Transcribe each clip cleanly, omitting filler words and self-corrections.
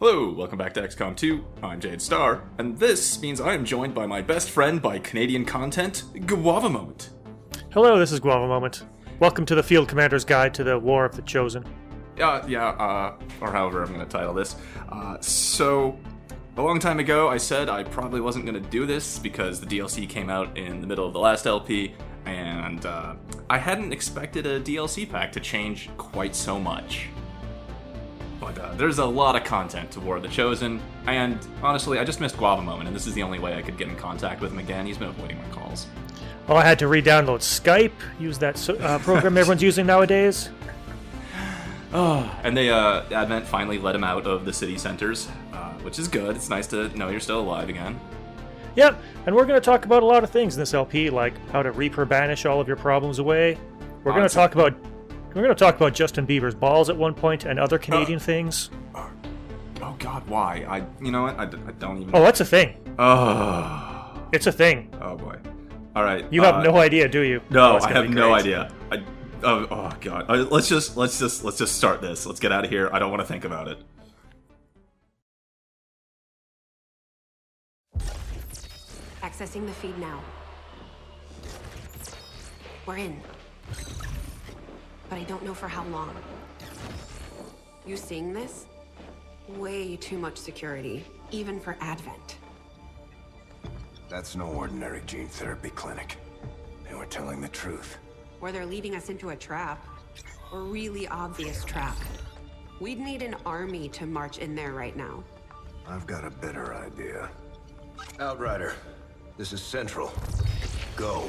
Hello, welcome back to XCom 2. I'm Jade Star, and this means I am joined by my best friend by Canadian content, Guava Moment. Hello, this is Guava Moment. Welcome to the Field Commander's Guide to the War of the Chosen. Or however I'm going to title this. So, a long time ago, I said I probably wasn't going to do this because the DLC came out in the middle of the last LP, and I hadn't expected a DLC pack to change quite so much. But there's a lot of content to War of the Chosen, and honestly, I just missed Guava Moment, and this is the only way I could get in contact with him again. He's been avoiding my calls. Oh, I had to re-download Skype, use that program everyone's using nowadays. Oh, and Advent finally let him out of the city centers, which is good. It's nice to know you're still alive again. Yep, and we're going to talk about a lot of things in this LP, like how to Reaper banish all of your problems away. We're going to talk about Justin Bieber's balls at one point and other Canadian things. Oh God, why? You know what? I don't even. Oh, that's a thing. Oh, it's a thing. Oh boy. All right. You have no idea, do you? No, I have no idea. Oh God. Let's just start this. Let's get out of here. I don't want to think about it. Accessing the feed now. We're in. But I don't know for how long. You seeing this? Way too much security, even for Advent. That's no ordinary gene therapy clinic. They were telling the truth. Or they're leading us into a trap. A really obvious trap. We'd need an army to march in there right now. I've got a better idea. Outrider, this is Central. Go.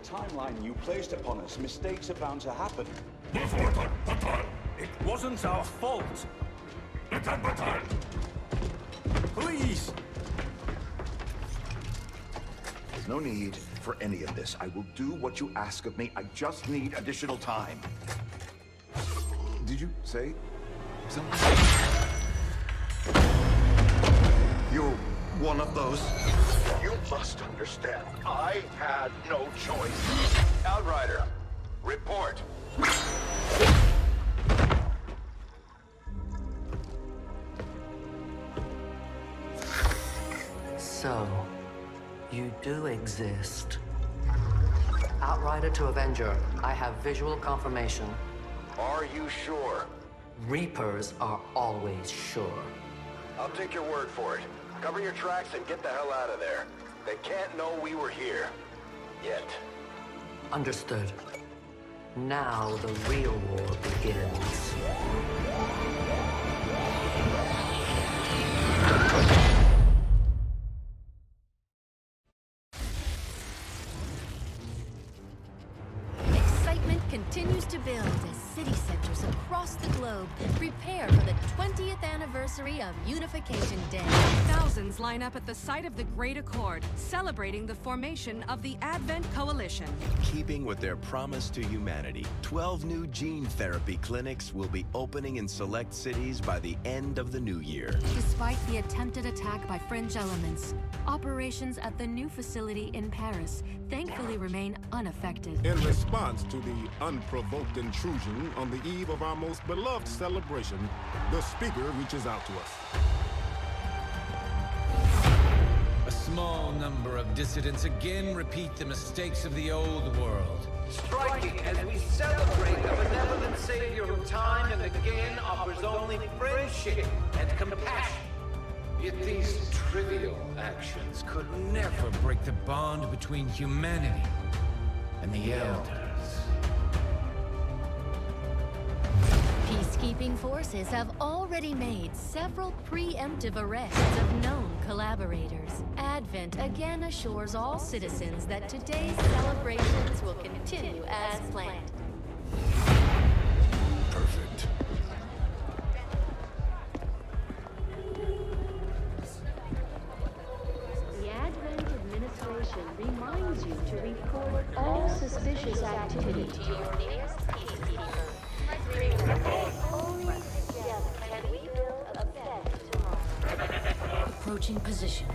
Timeline you placed upon us, mistakes are bound to happen. It wasn't our fault. Please! There's no need for any of this. I will do what you ask of me. I just need additional time. Did you say something? You're one of those. You must understand, I had no choice. Outrider, report. So, you do exist. Outrider to Avenger, I have visual confirmation. Are you sure? Reapers are always sure. I'll take your word for it. Cover your tracks and get the hell out of there. They can't know we were here. Yet. Understood. Now the real war begins. Excitement continues to build as city centers across the globe prepare for the 20th anniversary of Unification Day. Thousands line up at the site of the Great Accord, celebrating the formation of the Advent Coalition. Keeping with their promise to humanity, 12 new gene therapy clinics will be opening in select cities by the end of the new year. Despite the attempted attack by fringe elements, operations at the new facility in Paris thankfully remain unaffected. In response to the unprovoked intrusion on the eve of our most beloved celebration, the speaker reaches out to us. A small number of dissidents again repeat the mistakes of the old world. Striking as we celebrate a benevolent savior who time and again offers only friendship and compassion. Yet these trivial actions could never break the bond between humanity and the Elders. Peacekeeping forces have already already made several preemptive arrests of known collaborators. Advent again assures all citizens that today's celebrations will continue as planned. Perfect. The Advent administration reminds you to report all suspicious activity to your nearest peacekeeper. Only together can we build a better tomorrow. Approaching position.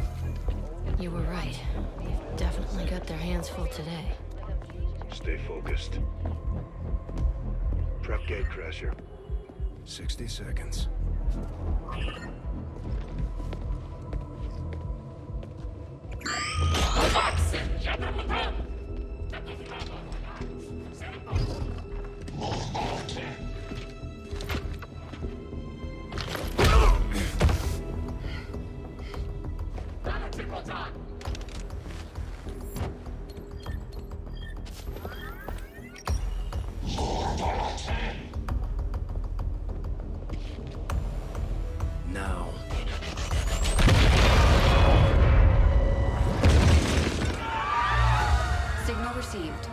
You were right. They've definitely got their hands full today. Stay focused. Prep Gatecrasher. 60 seconds. Now. Signal received.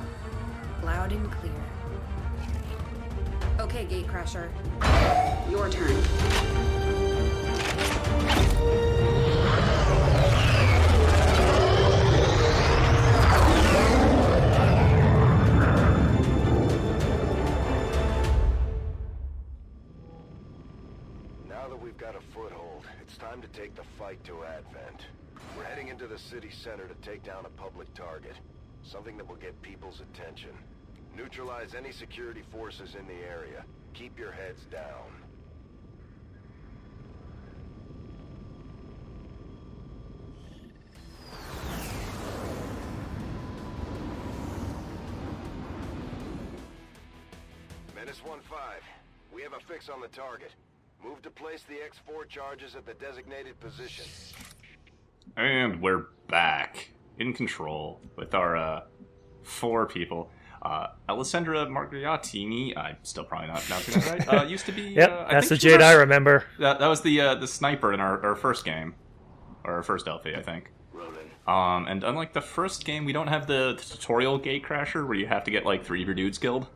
Loud and clear. Okay, Gatecrasher. Your turn. Now that we've got a foothold, it's time to take the fight to Advent. We're heading into the city center to take down a public target. Something that will get people's attention. Neutralize any security forces in the area. Keep your heads down. Menace 1-5. We have a fix on the target. Move to place the X4 charges at the designated position. And we're back in control with our 4 people. Alessandra Margariatini, I'm still probably not pronouncing that right. Used to be. Yep, that's the Jade I remember. That was the sniper in our first game, or our first LP, I think. And unlike the first game, we don't have the tutorial Gatecrasher where you have to get like 3 of your dudes killed.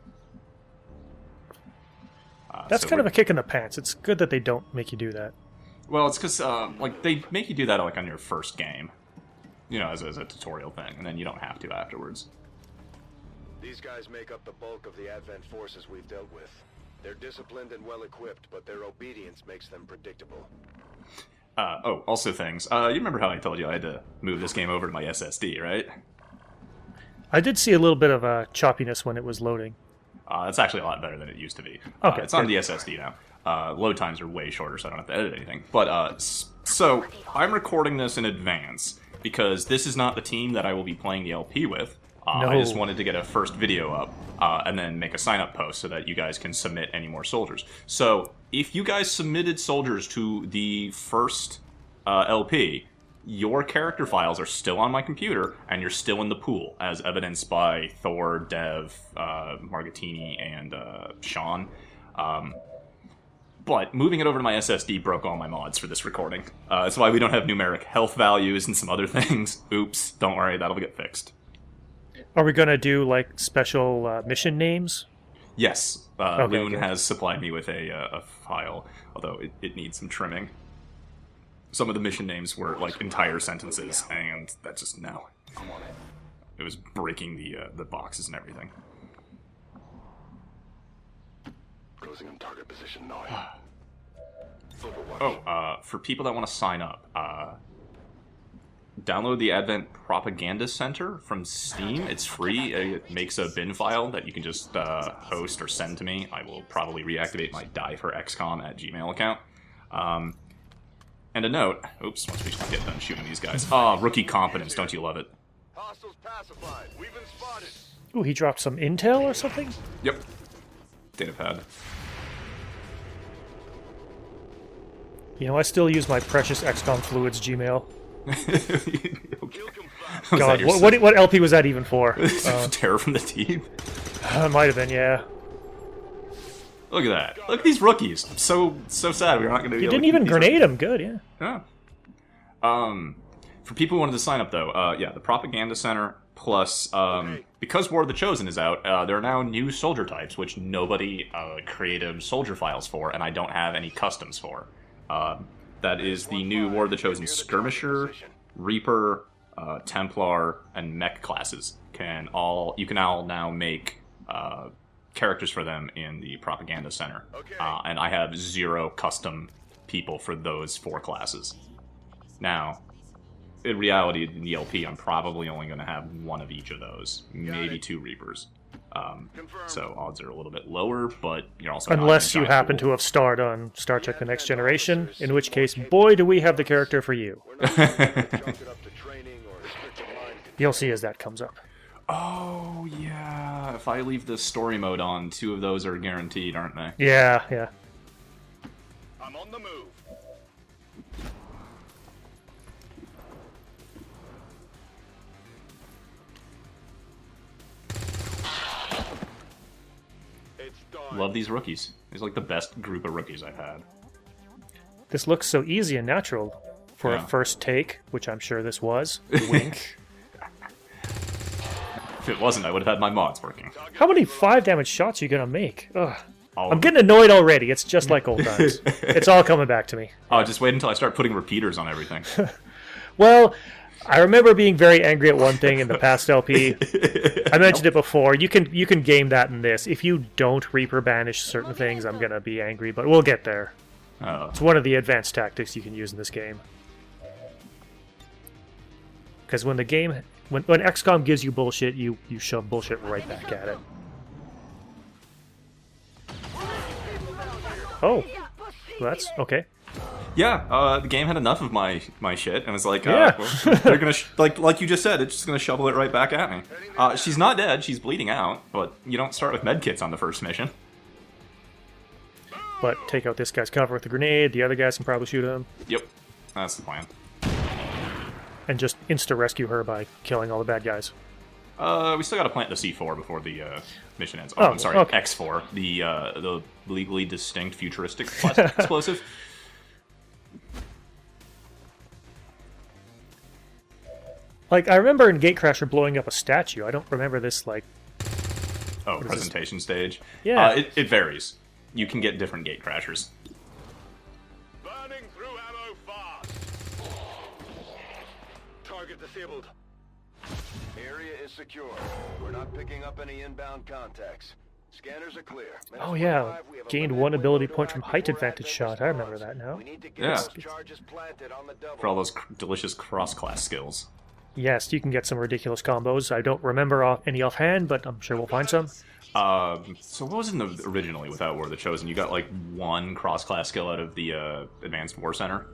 That's kind of a kick in the pants. It's good that they don't make you do that. Well, it's because like they make you do that like on your first game, you know, as a tutorial thing, and then you don't have to afterwards. These guys make up the bulk of the Advent forces we've dealt with. They're disciplined and well-equipped, but their obedience makes them predictable. Also things. You remember how I told you I had to move this game over to my SSD, right? I did see a little bit of choppiness when it was loading. It's actually a lot better than it used to be. Okay, it's on the SSD now. Load times are way shorter, so I don't have to edit anything. But, so, I'm recording this in advance, because this is not the team that I will be playing the LP with. No. I just wanted to get a first video up, and then make a sign-up post so that you guys can submit any more soldiers. So, if you guys submitted soldiers to the first LP, your character files are still on my computer, and you're still in the pool, as evidenced by Thor, Dev, Margatini, and Sean. But moving it over to my SSD broke all my mods for this recording. That's why we don't have numeric health values and some other things. Oops, don't worry, that'll get fixed. Are we going to do, like, special mission names? Yes. Okay, Loon good. has supplied me with a file, although it needs some trimming. Some of the mission names were, like, entire sentences, and that just, no. It was breaking the boxes and everything. Closing on target position 9. For people that want to sign up, download the Advent Propaganda Center from Steam. It's free. It makes a bin file that you can just host or send to me. I will probably reactivate my die for XCom at Gmail account. And a note. Oops, once we get done shooting these guys. Rookie competence. Don't you love it? Hostiles pacified. We've been spotted. Ooh, he dropped some intel or something? Yep. Datapad. You know, I still use my precious XCOM Fluids Gmail. Was God, that your what LP was that even for? Terror from the Deep? It might have been, yeah. Look at that. Look at these rookies. I'm so sad we're not going to be You able didn't to even keep these grenade them. Good, yeah. Yeah. For people who wanted to sign up, though, yeah, the Propaganda Center, plus, because War of the Chosen is out, there are now new soldier types, which nobody created soldier files for, and I don't have any customs for. That is the new War of the Chosen Skirmisher, Reaper, Templar, and Mech classes. You can all now make characters for them in the Propaganda Center. And I have 0 custom people for those 4 classes. Now, in reality, in the LP, I'm probably only going to have 1 of each of those. Maybe 2 Reapers. So odds are a little bit lower, but you're also unless you happen to have starred on Star Trek: The Next Generation, in which case, boy, do we have the character for you. You'll see as that comes up. Oh, yeah. If I leave the story mode on, 2 of those are guaranteed, aren't they? Yeah, yeah. I'm on the move. Love these rookies. These are like the best group of rookies I've had. This looks so easy and natural for a first take, which I'm sure this was. Wink. If it wasn't, I would have had my mods working. How many 5 damage shots are you gonna make? Ugh. I'm getting annoyed already. It's just like old times. It's all coming back to me. Oh, just wait until I start putting repeaters on everything. Well, I remember being very angry at one thing in the past LP. I mentioned it before. You can game that in this. If you don't Reaper banish certain things, I'm gonna be angry, but we'll get there. Oh. It's one of the advanced tactics you can use in this game. Because when XCOM gives you bullshit, you shove bullshit right back at it. Oh, well, that's okay. Yeah, the game had enough of my shit and was like, Yeah. well, they're gonna like you just said, it's just gonna shovel it right back at me. She's not dead; she's bleeding out, but you don't start with medkits on the first mission. But take out this guy's cover with a grenade. The other guys can probably shoot him. Yep, that's the plan. And just insta-rescue her by killing all the bad guys. We still gotta plant the C4 before the mission ends. Oh, I'm sorry, okay. X4, the legally distinct futuristic plastic explosive. Like, I remember in Gatecrasher blowing up a statue. I don't remember this, like... Oh, presentation stage? Yeah. It varies. You can get different Gatecrashers. Burning through ammo fast. Target disabled. Area is secure. We're not picking up any inbound contacts. Scanners are clear. Oh yeah, gained 1 ability point from height advantage shot. I remember that now. Yeah. For all those delicious cross-class skills. Yes, you can get some ridiculous combos. I don't remember any offhand, but I'm sure we'll find some. So what was in the originally without War of the Chosen? You got like 1 cross-class skill out of the Advanced War Center.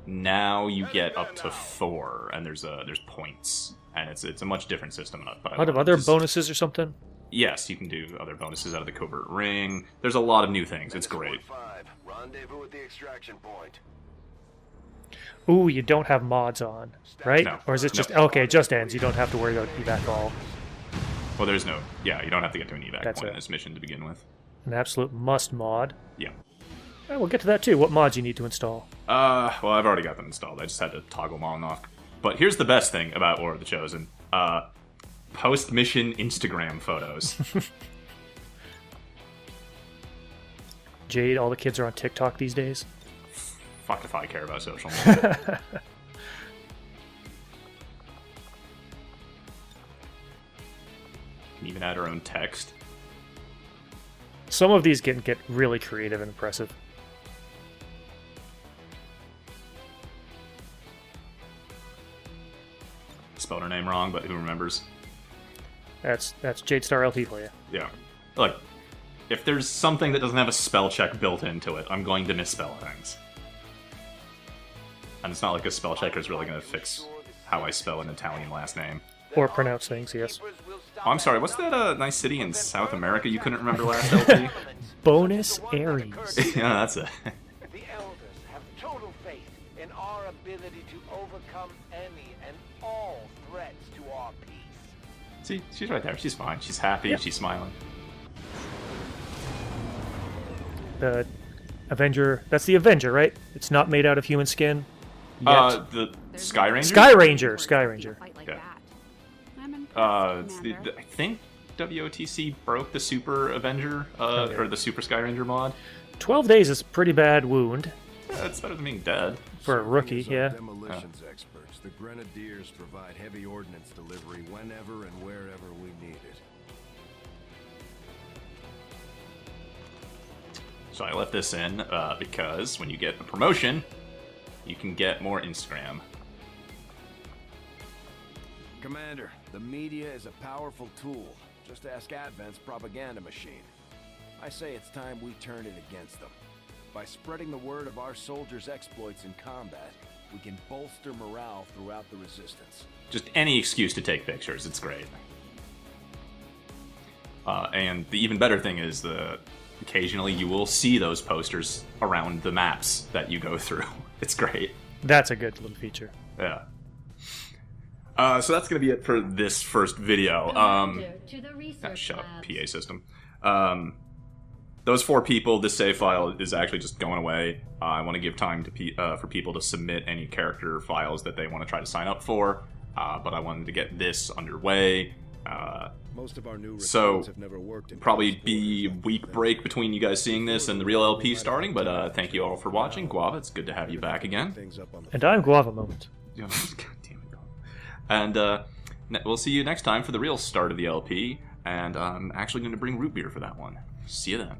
Now you get up to 4, and there's points, and it's a much different system. But A lot of other bonuses or something? Yes, you can do other bonuses out of the Covert Ring. There's a lot of new things. It's great. Rendezvous at the extraction point. Ooh, you don't have mods on, right? No. Or is it just... Okay, it just ends. You don't have to worry about evac all. Well, there's no... Yeah, you don't have to get to an evac That's point it. in this mission to begin with. An absolute must mod. Yeah. We'll get to that too. What mods you need to install? Well, I've already got them installed. I just had to toggle them on and off. But here's the best thing about War of the Chosen. Post-mission Instagram photos. Jade, all the kids are on TikTok these days. Fuck if I care about social media. Can even add our own text. Some of these get really creative and impressive. Spelled her name wrong, but who remembers? That's Jade Star LT for you. Yeah. Look, if there's something that doesn't have a spell check built into it, I'm going to misspell things. And it's not like a spell checker is really going to fix how I spell an Italian last name. Or pronounce things, yes. Oh, I'm sorry, what's that nice city in South America you couldn't remember last LP? Bonus Aries. Yeah, that's it. The Elders have total faith in our ability to overcome any and all threats to our peace. See, she's right there. She's fine. She's happy. Yep. She's smiling. The Avenger. That's the Avenger, right? It's not made out of human skin. Yet. The Sky Ranger. Sky Ranger. Sky Ranger. Yeah. I think WOTC broke the Super Avenger or the Super Sky Ranger mod. 12 days is a pretty bad wound. Yeah, it's better than being dead. For a rookie, yeah. Demolitions experts. The Grenadiers provide heavy ordnance delivery whenever and wherever we need it. So I left this in because when you get a promotion, you can get more Instagram. Commander, the media is a powerful tool. Just ask Advent's propaganda machine. I say it's time we turn it against them. By spreading the word of our soldiers' exploits in combat, we can bolster morale throughout the resistance. Just any excuse to take pictures, it's great. And the even better thing is occasionally you will see those posters around the maps that you go through. It's great. That's a good little feature. Yeah. So that's going to be it for this first video. Shut up, PA system. Those 4 people, this save file is actually just going away. I want to give time to for people to submit any character files that they want to try to sign up for, but I wanted to get this underway. Most of our new so have never worked in probably be a week break between you guys seeing this and the real LP starting, but thank you all for watching. Guava, it's good to have you back again. And I'm Guava Moment. God damn it. And we'll see you next time for the real start of the LP, and I'm actually going to bring root beer for that one. See you then.